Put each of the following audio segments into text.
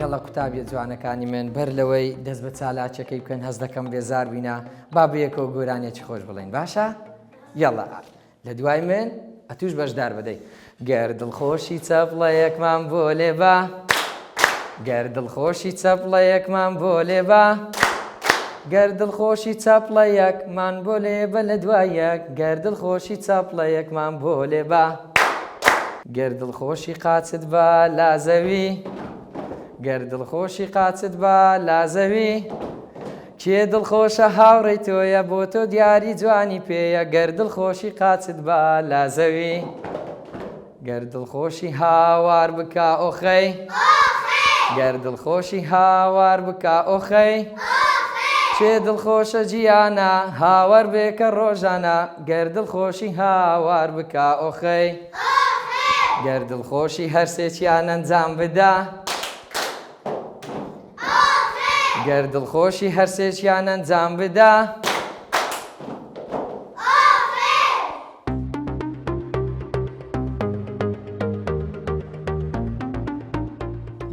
یاڵە قوتابیە جوانەکانی من بەر لەوەی دەست بە چالاکیەکەی بکەن هەست دەکەم بێزار بینە با بەیەکەوە گۆرانێکی خۆش بڵێن باشە؟ یاڵە لە دوای من ئەتوش بەشدار بدەیت گەر دڵخۆشی چەپڵەیەکمان بۆ لێبە گەر دڵخۆشی چەپڵەیەکمان بۆ لێبە گەر دڵخۆشی چەپڵەیەکمان بۆ لێبە لە دوایەک گەر دڵخۆشی چەپڵەیەکمان بۆ لێبە گەر دڵخۆشی قاچت بە لازەوی گەر دڵخۆشی قاچت بە لازەوی کێ دڵخۆشە هاوڕێی تۆیە بۆ تۆ دیاری جوانی پێیە گەر دڵخۆشی قاچت بە لازەوی گەر دڵخۆشی هاوار بکە ئۆخەی گەر دڵخۆشی هاوار بکە ئۆخەی کێ دڵخۆشە جیانە هاوار بێکە ڕۆژانە گەر دڵخۆشی هاوار بکە ئۆخەی گەر دڵخۆشی هەرسێکیان ئەنجام بدە گەر دڵخۆشی هەرسێکیان ئەنجام بدە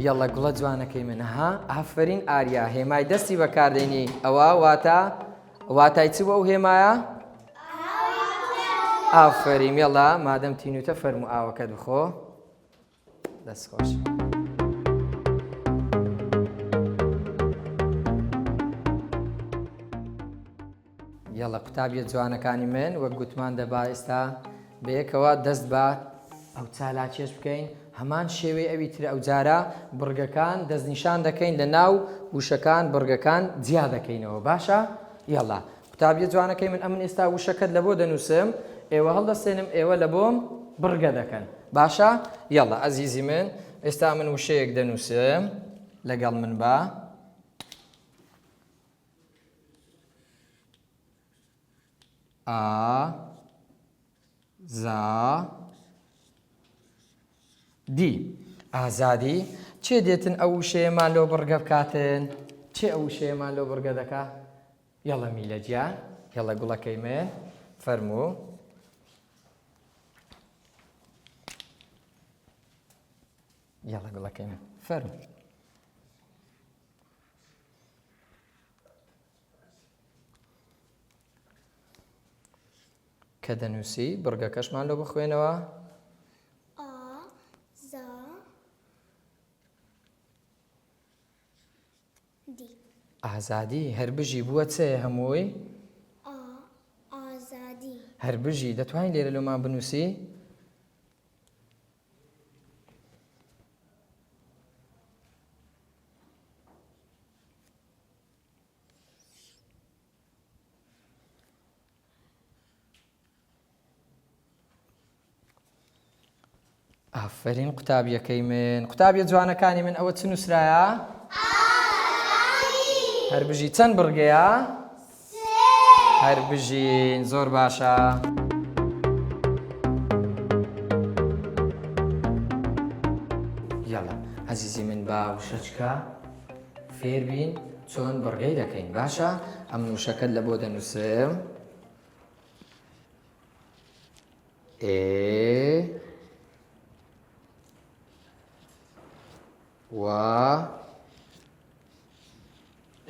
یەڵە گوڵە جوانەکەی منەها ئافرین ئاریا هێمای دەستی بەکاردێنی ئەوە واتای چ بۆ ئەو هێمایە؟ ئافرین یەڵە مادەم تینوتە فەرموو ئاوەکەت بخۆ دەست خۆش یاڵە قوتابیە جوانەکانی من وەک گوتمان دەبا ئێستا بەیەکەوە دەست بە ئەو چالاکێش بکەین هەمان شێوەی ئەوی تر ئەو جارە بڕگەکان دەستنیشان دەکەین لە ناو وشەکان بڕگەکان جیا دەکەینەوە باشە؟ یاڵە قوتابیە جوانەکەی من ئەمن ئێستا وشەکەت لە بۆ دەنووسم ئێوە هەڵدەستێنم ئێوە لە بۆم بڕگە دەکەن باشە؟ یاڵە ئەزیزی من ئێستا من وشەیەک دەنووسم لەگەڵ من بە ئازادی ئازادی چێ دێتن ئەو وشەیەمان لەو بڕگە بکاتن؟ چێ ئەو وشەیەمان لەو بڕگە دەکا؟ یاڵە میلە گیان یاڵە گوڵەکەی من فەرموو یاڵە گوڵەکەی من فەرموو کە دەنووسی بڕگەکەشمان لەو بخوێنەوە ئازادی هەربژی بووە چێ هەمووی؟ ئازادی هەربژی دەتوانین لێرە لەومان بنووسی؟ ئافرین قوتابیەکەی من قوتابیە جوانەکانی من ئەوە چ نووسرایە؟ هەربژی چەند بڕگەیە؟ هەربژین زۆر باشە یاڵە عەزیزی من با وشەچکە فێر بین چۆن بڕگەی دەکەین باشە؟ ئەم وشەکەت لە بۆ دەنووسم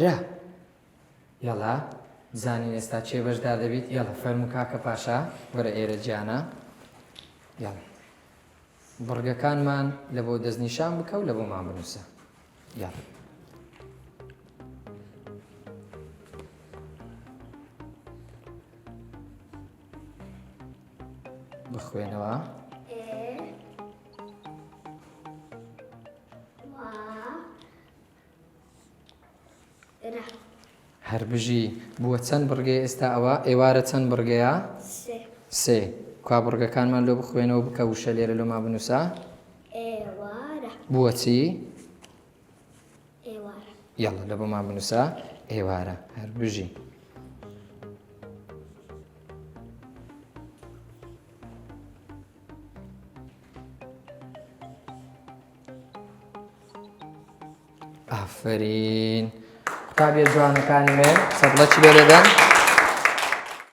را یاڵە زانین ئێستا چێ بەشدار دەبیت یاڵە فەرموو کاکە پاشا وەرە ئێرە گیانە یاڵە بڕگەکانمان لە بۆ دەستنیشان بکە و لە بۆمان بنووسە یاڵە بخوێنەوە هەربژی بووە چەند بڕگەی ئێستا ئەوە ئێوارە چەند بڕگەیە؟ سێ کوا بڕگەکانمان لۆ بخوێنەوە بکە وشە لێرە لۆمان بنووسە بووە چی؟ یاڵە لە بۆمان بنووسە ئێوارە هەربژی ئافرین قوتابیە جوانەکانی من سەبڵەکی لێ دەدەن